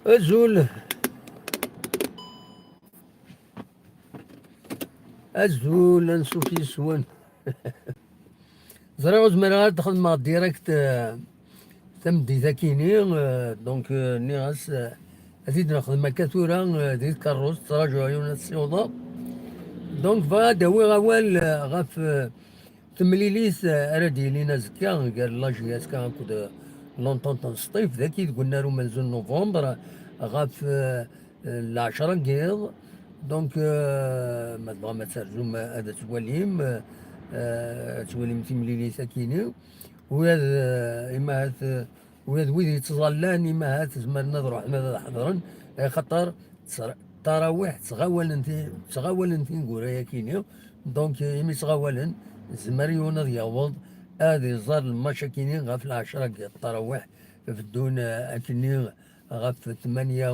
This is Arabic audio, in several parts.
الزول الزول نشوف يسون زرا زمرا دخل مع ديريكت تمدي ذاكيني دونك نيغاس أزيد نخدم كثورة ديت كاروس تراجع عيون السيوضة دونك فا هو غوال غاف تمليليس أردي لينا زكا قال لاجي اسكا كود لونطون الصيف ذاكي قلنا له منزل نوفمبر غاف العشرة كيض دونك ما تبغى ما ترجم هذا تواليم تواليم تمليليس كيني وهذا إما هات وهذا ويدي يتظلان إما هات زمرنا نروح ماذا حضرا خاطر تراويح تغاولن في نقول يا كينيو دونك يمي تغاولن زمريون يعوض هذه زار المشاكيني غاف العشرة كي التراويح في الدون أكني غاف ثمانية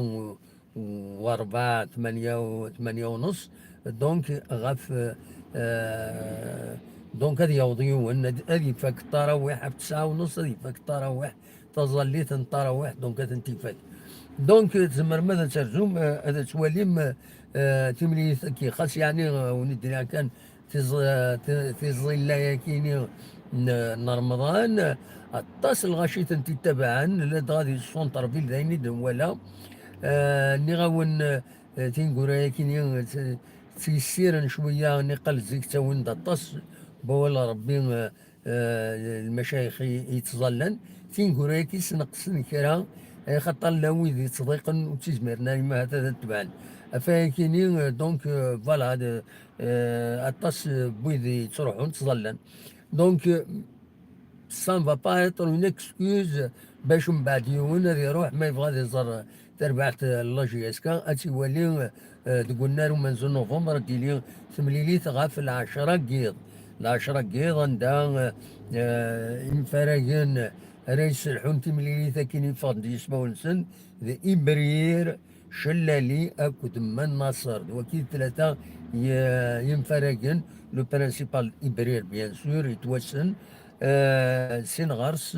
وربع ثمانية ونص دونك غاف دونك هذه يوضيون هذه فاك التراويح في 9:30 هذه فاك التراويح تظليت التراويح دونك هذا فاك دونك تزمر ماذا ترجم هذا تواليم تملي كي خاص يعني وندير كان في ظل يكيني رمضان الطاس الغاشي تتبعا غادي السونتر فيل ذاين ولا ني غاون تنقول يكيني تيسير شويه نقل زيك تاون الطاس بولا ربي المشايخ يتظلن تنقول يكي سنقصن كرا خاطر لا ويدي يتصديقن وتيزمرنا ما هذا تبعا فكيني دونك فوالا هذا الطاس بويدي تروحون تظلن دونك سان فا با ايتر اون اكسكوز باش من بعد يوم يروح ما يبغى يزر تربعت لاجي اسكا اتيولي تقولنا له منزل نوفمبر ديلي ثمليليت غاف العشرة كيض العشرة كيض عندها انفراجن رئيس الحون مليليتا كيني فاض يسمو نسن ذا إبرير شلالي أكد من نصر وكيل ثلاثة ينفرقن لو برانسيبال إبرير بيان سور يتوسن سين غارس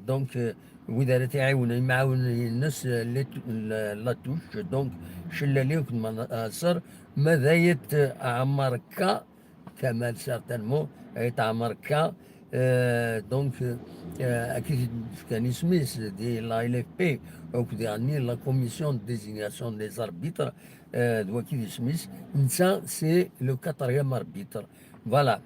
دونك وإذا تعاون معاون الناس لاتوش دونك شلالي أكد من نصر ماذا يتعمر كمال سارتانمون يتعمر دونك اكيد كان اسميس دي لا ال اف بي او يعني لا كوميسيون دي ديزيغناسيون دي زاربيتر دو اكيد اسميس نسا سي لو كاتريام اربيتر فوالا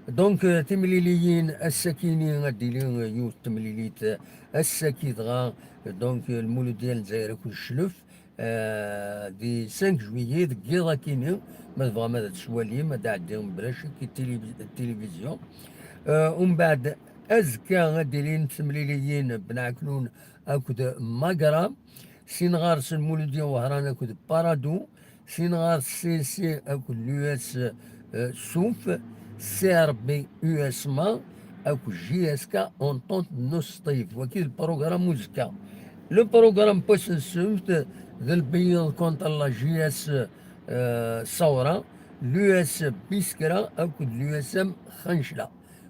دونك تمليليين السكينين غاديلين يوث تمليليت السكيد غا دونك المولود ديال الجزائر كل الشلف دي 5 جويي دكيضا كينيو ما تبغى ماذا تسوالي ما عندهم بلاش كي التلفزيون ومن بعد أزكى غاديين تمليليين بنعكلون أكد ماقرا سينغار المولودية وهران أكد بارادو سينغار سي أكد اليو اس سوف سي ار بي يو اس ما أكد جي اس كا اونطونت نوستيف وكيل البروغرام موزيكا لو بروغرام بوس سوفت ذا البيض كونتر لا جي اس ثورة اليو اس بيسكرا أكد اليو اس ام خنشلة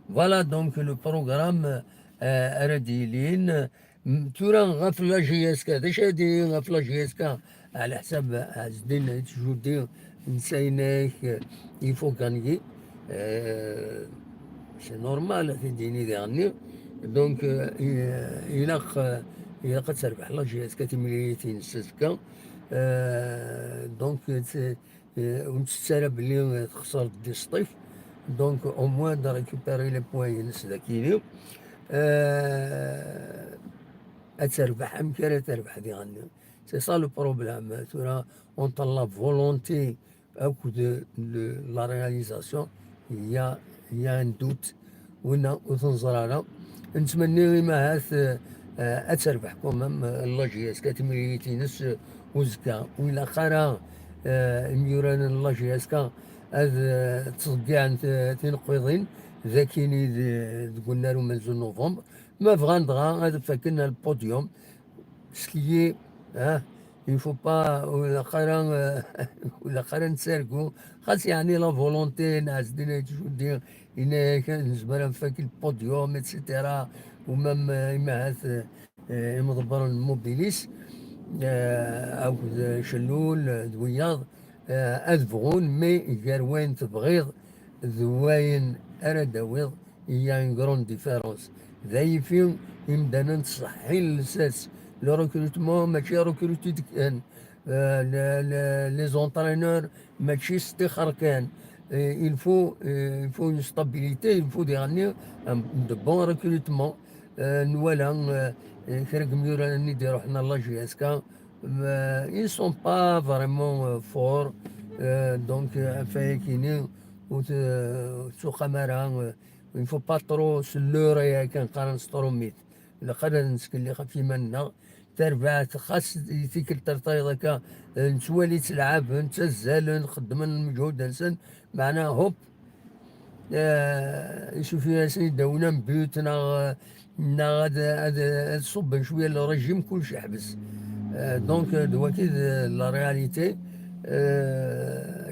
فوالا دونك لو بروغرام ارديلين تورا غفلا جي اس كا داش هادي غفلا جي اس كا على حساب عزدين تجودي نسايناك يفو كانجي سي نورمال في ديني ديالني دونك إلا قد تربح لا جي اس كا تمليتين سكا دونك ونتسالى بلي تخسر دي سطيف دونك او موان دا ريكوبيري لي بوان ينس ذاكيني تربح امكان تربح ديالنا سي سا لو بروبليم تورا اونتر لا فولونتي اكود لا رياليزاسيون يا ان دوت ونا وتنظر نتمنى ما هاث اتربح كومام الله جياس كاتمري تينس وزكا ولا خرا ميوران الله جياسكا هذا تصديع تنقضين ذاكيني قلنا له منزل نوفمبر ما فغان دغا هذا فاكرنا البوديوم سكيي يفو با ولا خرا نساركو خاص يعني لا فولونتي ناس دينا تشودي إنا كان زبرا فاك البوديوم اتسيتيرا ومام إما هاث مضبر الموبيليس أو شلول دوياض أذبغون مي جاروين تبغيض ذواين أنا داويض هي ان غرون ديفيرونس ذاي فيهم يمدانا نصحي الساس لو ريكروتمون ماشي ريكروتي كان لي زونترينور ماشي استخر كان il faut une stabilité, il faut des de bons recrutements. نوالا كرا كميورا ندير روحنا لا جي اس كا ils sont pas vraiment forts donc فايكيني وسوق مرا il faut pas trop se leurrer يا كان قارن ستروميت إلا قادر نسكن اللي في منا تربعت خاص يتيكل ترطايض هكا نتوالي تلعب نتزال نخدم المجهود نسن معناها هوب يشوف ناس يداونا بيوتنا هذا صب شويه الرجيم كلشي حبس دونك دواكي لا رياليتي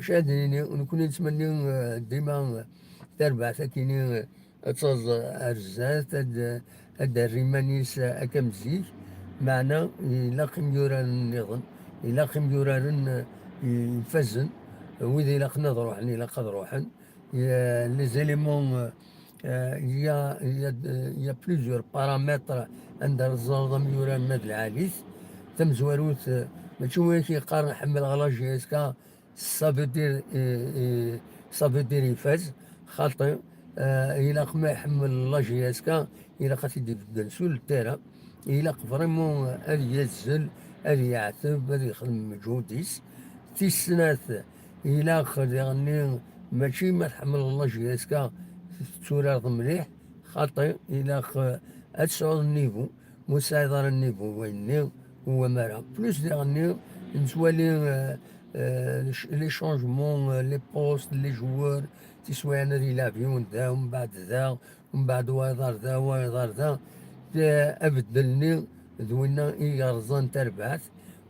شادني ونكون نتمنى ديما تربع ثكيني تصاز أرزات هاد الريمانيس أكا مزيك معنا إلا قيم يوران النظام إلا قيم يوران يفزن وإذا إلا قنا روحن إلا قد روحن لي زيليمون il y a plusieurs paramètres عند الزنظم يوران ماد العاليث تم زواروت ماشي هو كيقارن حمل على جي اس كا سافو دير يفاز خاطر إلا ما يحمل لا جي اس كا إلا قد يدير سول التيرا إلا فريمون هذا يزل هذا يعتب هذا يخدم مجهوديس تيسنات إلا خد يعني ماشي ما تحمل الله جي اس كا تورار مليح خاطر إلا أتسعود النيفو مساعدة النيفو ويني هو مرة بلوس ديغني نتوالي لي شونجمون لي بوست لي جوار تسوى انا دي لافيون ذا ومن بعد ذا ومن بعد وايضار ذا وايضار ذا أبدلني ذوينا يرزان تربعت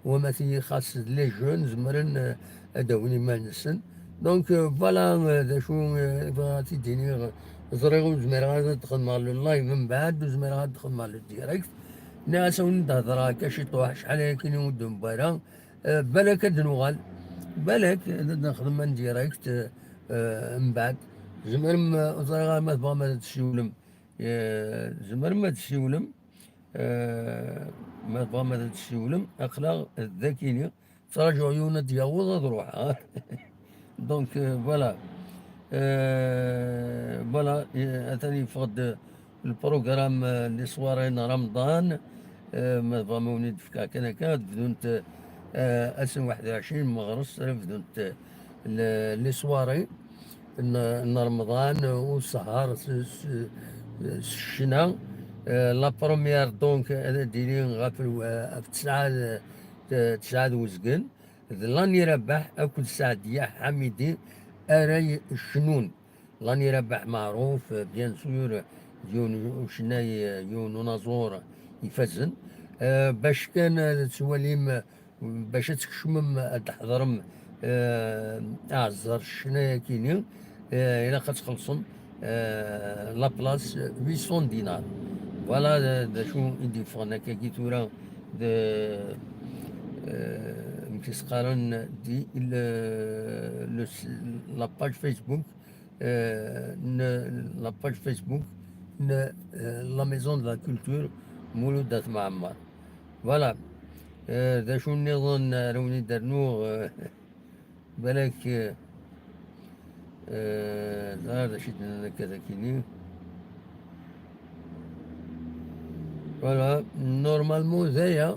وما تي خاص لي جون زمرن أدوني ما نسن دونك فوالا ذا شو بغاتي تديني زريغو زمير غادي تدخل مع اللايف من بعد وزمير غادي تدخل مع الديريكت ناس ونتهضر هكا شي طواح شحال هاكي نود مبارا بالك نوغال بالك نخدم من ديريكت من بعد زمر ما زريغا ما تبغى ما تسولم زمر ما تسولم ما تبغى ما تسولم أخلاق الذكية تراجع عيونها دياوض تروح دونك فوالا فوالا أتاني فقد البروغرام لي سوارين رمضان ما تبغى مولد في كاكا كاد بدونت 2021 مغرس بدونت لي سواري رمضان والسهر الشنا لا بروميير دونك ديري في تسعة وزقن لاني ربح اكل سعدية حميدي اراي الشنون لاني ربح معروف بيان سور يون شناي يون نازور يفزن باش كان تسواليم باش تكشمم تحضرم اعزر شنايا كيني الى خلصم لا بلاس 800 دينار فوالا دا شو يدي فغنا كي تورا مكيسقارن دي لا باج فيسبوك لا باج فيسبوك لا ميزون دو لا كولتور مولود دات معمر فوالا دا شو نظن روني درنو بالك هذا شيء كذا كيني فوالا نورمالمون زايا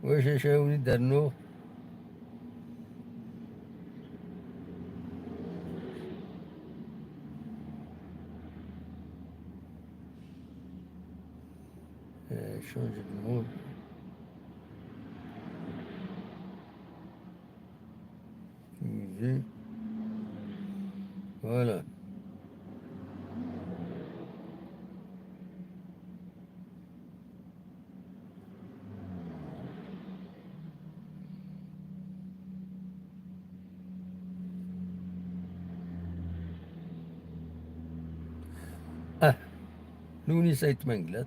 واش شاوني درنو شونج المود فوالا لوني سايت منقلت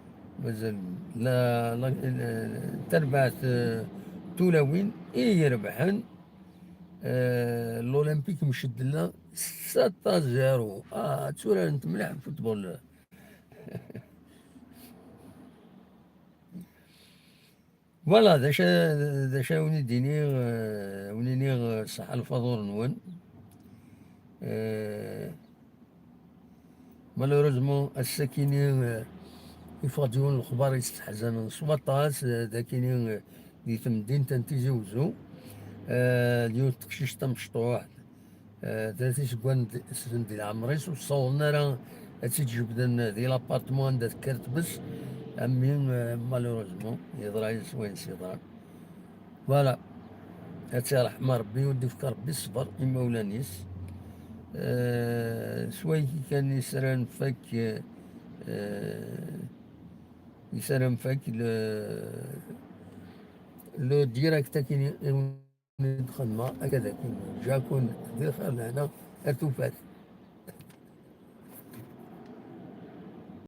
مازال تربعت تولوين يربحن. الأولمبيك مشد لنا 6-0. تسولى أنت مليح في الفوتبول. فوالا داشا وني ديني ونيني صح الفضول نون. مالوروزمون الساكيني يفقدون الأخبار يستحزنون سواطاس ذاكيني دي تمدين تنتيجي وزو. اليوم تقشيش تمشطوح. ثلاثة سكوان سن ديال عمريس وصولنا راه هادشي تجبدنا ديال لابارتمون دا ذكرت بس. أمين مالوروزمون يضرا يسوين سيضرا. فوالا هادشي رحمة ربي ودي ربي الصبر إما ولا نيس. شوي كي كان يسران فك يسران فك لو ديراكتا كي نخدم هكذا كي جاكون دخل هنا ارتفعت